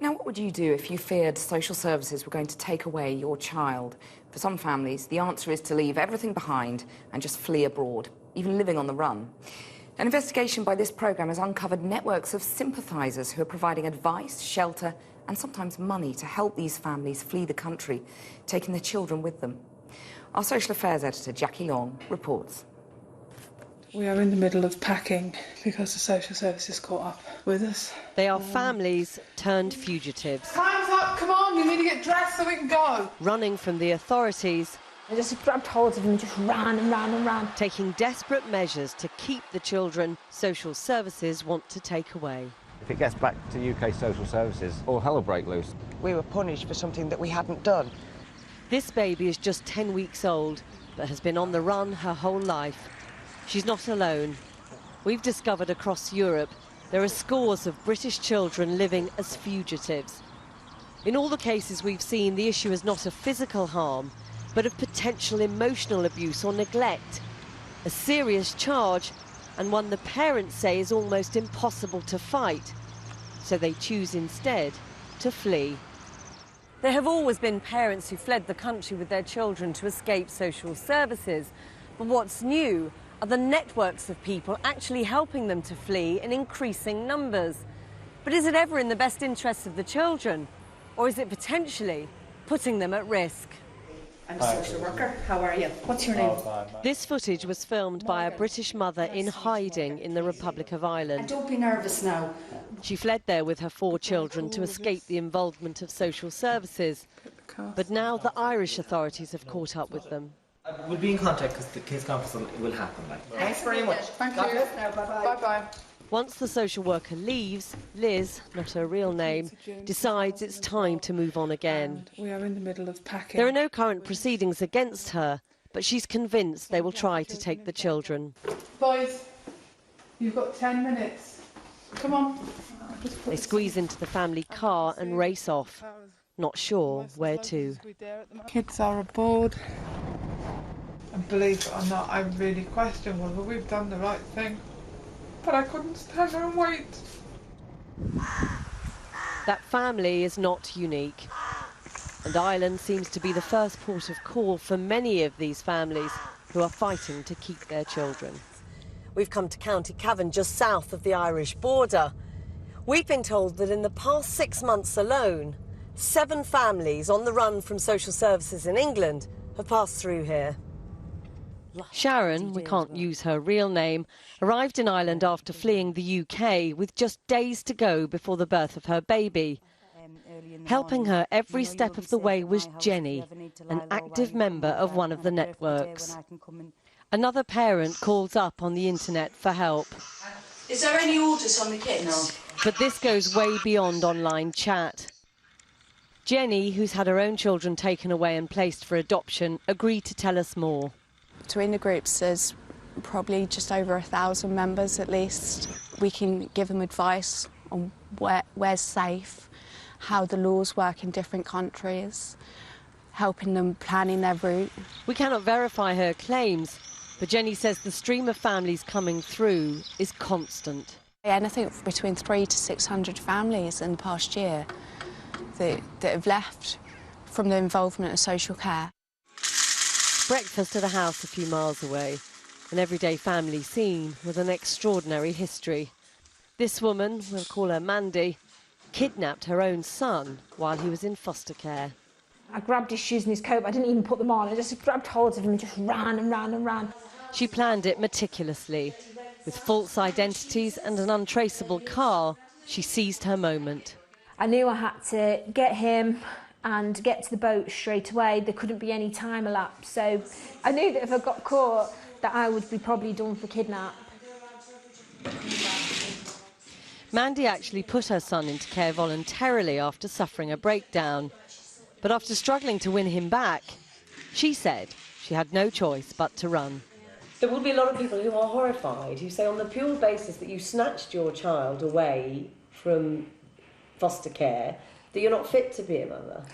Now, what would you do if you feared social services were going to take away your child? For some families, the answer is to leave everything behind and just flee abroad, even living on the run. An investigation by this programme has uncovered networks of sympathisers who are providing advice, shelter and sometimes money to help these families flee the country, taking their children with them. Our social affairs editor, Jackie Long, reports. We are in the middle of packing because the social services caught up with us. They are families turned fugitives. Time's up, come on, you need to get dressed so we can go. Running from the authorities. I just grabbed hold of him and just ran and ran and ran. Taking desperate measures to keep the children social services want to take away. If it gets back to UK social services, all hell will break loose. We were punished for something that we hadn't done. This baby is just 10 weeks old, but has been on the run her whole life. She's not alone. We've discovered across Europe there are scores of British children living as fugitives. In all the cases we've seen, the issue is not of physical harm, but of potential emotional abuse or neglect. A serious charge, and one the parents say is almost impossible to fight. So they choose instead to flee. There have always been parents who fled the country with their children to escape social services. But what's new are the networks of people actually helping them to flee in increasing numbers. But is it ever in the best interests of the children? Or is it potentially putting them at risk? I'm a social worker. How are you? What's your name? This footage was filmed by a British mother in hiding in the Republic of Ireland. Don't be nervous now. She fled there with her 4 children to escape the involvement of social services. But now the Irish authorities have caught up with them. We'll be in contact because the case conference will happen. Thanks very much. Thank you. Bye-bye. Once the social worker leaves, Liz, not her real name, decides it's time to move on again. We are in the middle of packing. There are no current proceedings against her, but she's convinced they will try to take the children. Boys, you've got 10 minutes. Come on. They squeeze into the family car and race off, not sure where to. Kids are aboard. And believe it or not, I really question whether we've done the right thing. But I couldn't stand there and wait. That family is not unique. And Ireland seems to be the first port of call for many of these families who are fighting to keep their children. We've come to County Cavan, just south of the Irish border. We've been told that in the past 6 months alone, 7 families on the run from social services in England have passed through here. Sharon, we can't use her real name, arrived in Ireland after fleeing the UK with just days to go before the birth of her baby. Helping her every step of the way was Jenny, an active member of one of the networks. Another parent calls up on the internet for help. Is there any orders on the kids? No. But this goes way beyond online chat. Jenny, who's had her own children taken away and placed for adoption, agreed to tell us more. Between the groups, there's probably just over 1,000 members at least. We can give them advice on where's safe, how the laws work in different countries, helping them planning their route. We cannot verify her claims, but Jenny says the stream of families coming through is constant. Anything between 300 to 600 families in the past year that have left from the involvement of social care. Breakfast at a house a few miles away, an everyday family scene with an extraordinary history. This woman, we'll call her Mandy, kidnapped her own son while he was in foster care. I grabbed his shoes and his coat, but I didn't even put them on. I just grabbed hold of him and just ran and ran and ran. She planned it meticulously. With false identities and an untraceable car, she seized her moment. I knew I had to get him and get to the boat straight away. There couldn't be any time elapsed, so I knew that if I got caught that I would be probably done for kidnap. Mandy actually put her son into care voluntarily after suffering a breakdown. But after struggling to win him back, she said she had no choice but to run. There will be a lot of people who are horrified, who say on the pure basis that you snatched your child away from foster care, that you're not fit to be a mother.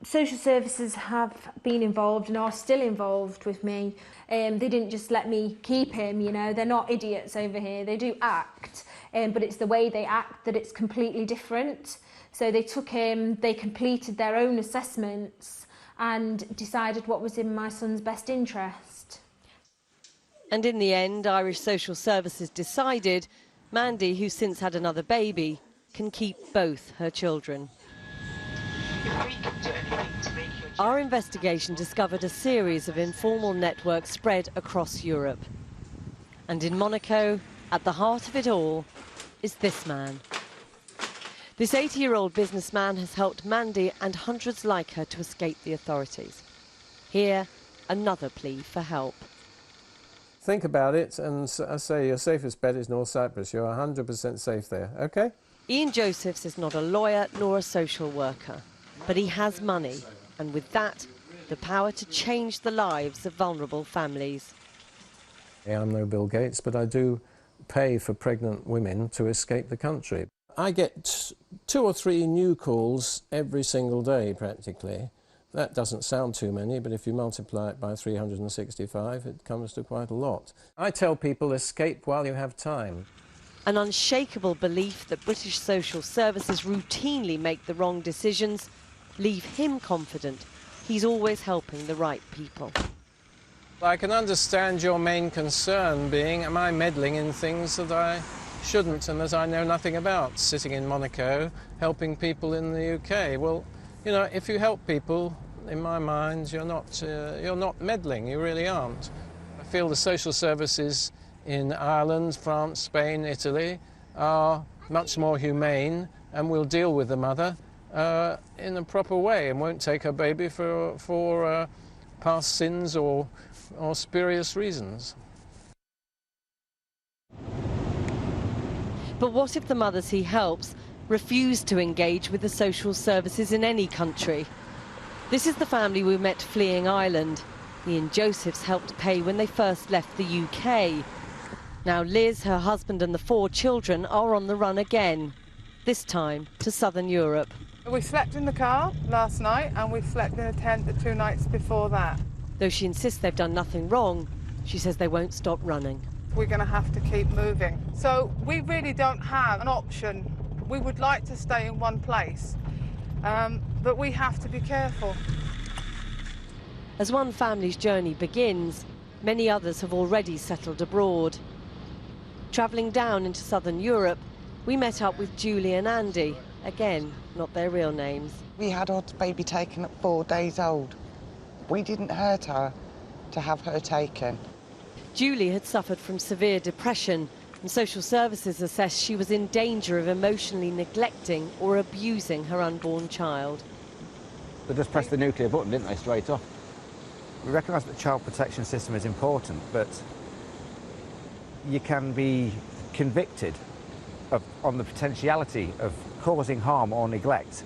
Social services have been involved and are still involved with me. They didn't just let me keep him, you know, they're not idiots over here. They do act, but it's the way they act that it's completely different. So they took him, they completed their own assessments and decided what was in my son's best interest. And in the end, Irish Social Services decided Mandy, who's since had another baby, can keep both her children. Our investigation discovered a series of informal networks spread across Europe. And in Monaco, at the heart of it all, is this man. This 80-year-old businessman has helped Mandy and hundreds like her to escape the authorities. Here, another plea for help. Think about it, and I say your safest bet is North Cyprus. You're 100% safe there, OK? Ian Josephs is not a lawyer nor a social worker, but he has money, and with that, the power to change the lives of vulnerable families. I'm no Bill Gates, but I do pay for pregnant women to escape the country. I get 2 or 3 new calls every single day, practically. That doesn't sound too many, but if you multiply it by 365, it comes to quite a lot. I tell people, escape while you have time. An unshakable belief that British social services routinely make the wrong decisions leave him confident he's always helping the right people. I can understand your main concern being, am I meddling in things that I shouldn't and that I know nothing about, sitting in Monaco, helping people in the UK? Well, you know, if you help people, in my mind, you're not meddling, you really aren't. I feel the social services in Ireland, France, Spain, Italy are much more humane and will deal with the mother in a proper way and won't take her baby for past sins or spurious reasons. But what if the mothers he helps refuse to engage with the social services in any country? This is the family we met fleeing Ireland. Ian Josephs helped pay when they first left the UK. Now Liz, her husband and the 4 children are on the run again, this time to southern Europe. We slept in the car last night and we slept in a tent the 2 nights before that. Though she insists they've done nothing wrong, she says they won't stop running. We're going to have to keep moving. So we really don't have an option. We would like to stay in one place, but we have to be careful. As one family's journey begins, many others have already settled abroad. Travelling down into southern Europe, we met up with Julie and Andy. Again, not their real names. We had our baby taken at 4 days old. We didn't hurt her to have her taken. Julie had suffered from severe depression, and social services assessed she was in danger of emotionally neglecting or abusing her unborn child. They just pressed the nuclear button, didn't they, straight off? We recognise that the child protection system is important, but you can be convicted on the potentiality of causing harm or neglect.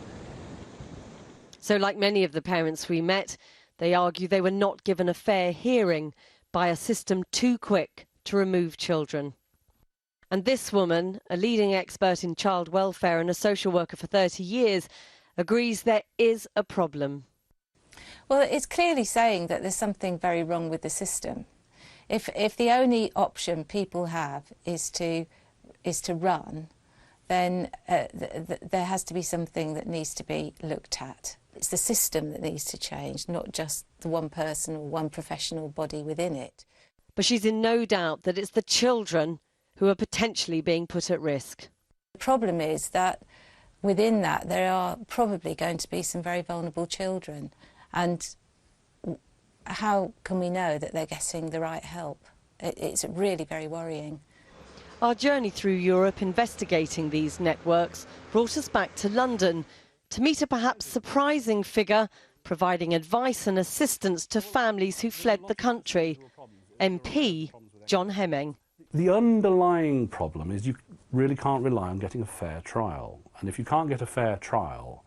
So like many of the parents we met, they argue they were not given a fair hearing by a system too quick to remove children. And this woman, a leading expert in child welfare and a social worker for 30 years, agrees there is a problem. Well, it's clearly saying that there's something very wrong with the system. If the only option people have is to run, then there has to be something that needs to be looked at. It's the system that needs to change, not just the one person or one professional body within it. But she's in no doubt that it's the children who are potentially being put at risk. The problem is that within that there are probably going to be some very vulnerable children, and how can we know that they're getting the right help? It's really very worrying. Our journey through Europe investigating these networks brought us back to London to meet a perhaps surprising figure providing advice and assistance to families who fled the country, MP John Hemming. The underlying problem is you really can't rely on getting a fair trial. And if you can't get a fair trial,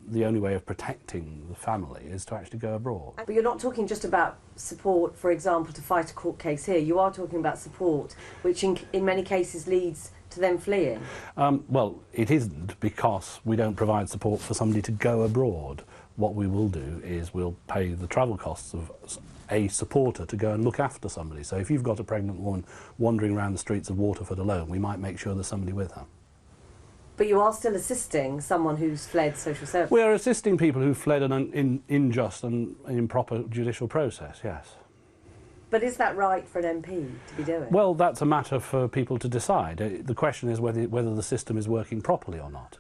the only way of protecting the family is to actually go abroad. But you're not talking just about support, for example, to fight a court case here. You are talking about support, which in many cases leads to them fleeing. Well, it isn't, because we don't provide support for somebody to go abroad. What we will do is we'll pay the travel costs of a supporter to go and look after somebody. So if you've got a pregnant woman wandering around the streets of Waterford alone, we might make sure there's somebody with her. But you are still assisting someone who's fled social services? We are assisting people who fled an unjust and improper judicial process, yes. But is that right for an MP to be doing? Well, that's a matter for people to decide. The question is whether the system is working properly or not.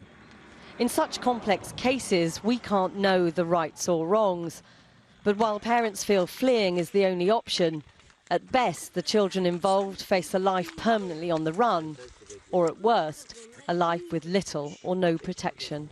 In such complex cases, we can't know the rights or wrongs. But while parents feel fleeing is the only option, at best, the children involved face a life permanently on the run, or at worst, a life with little or no protection.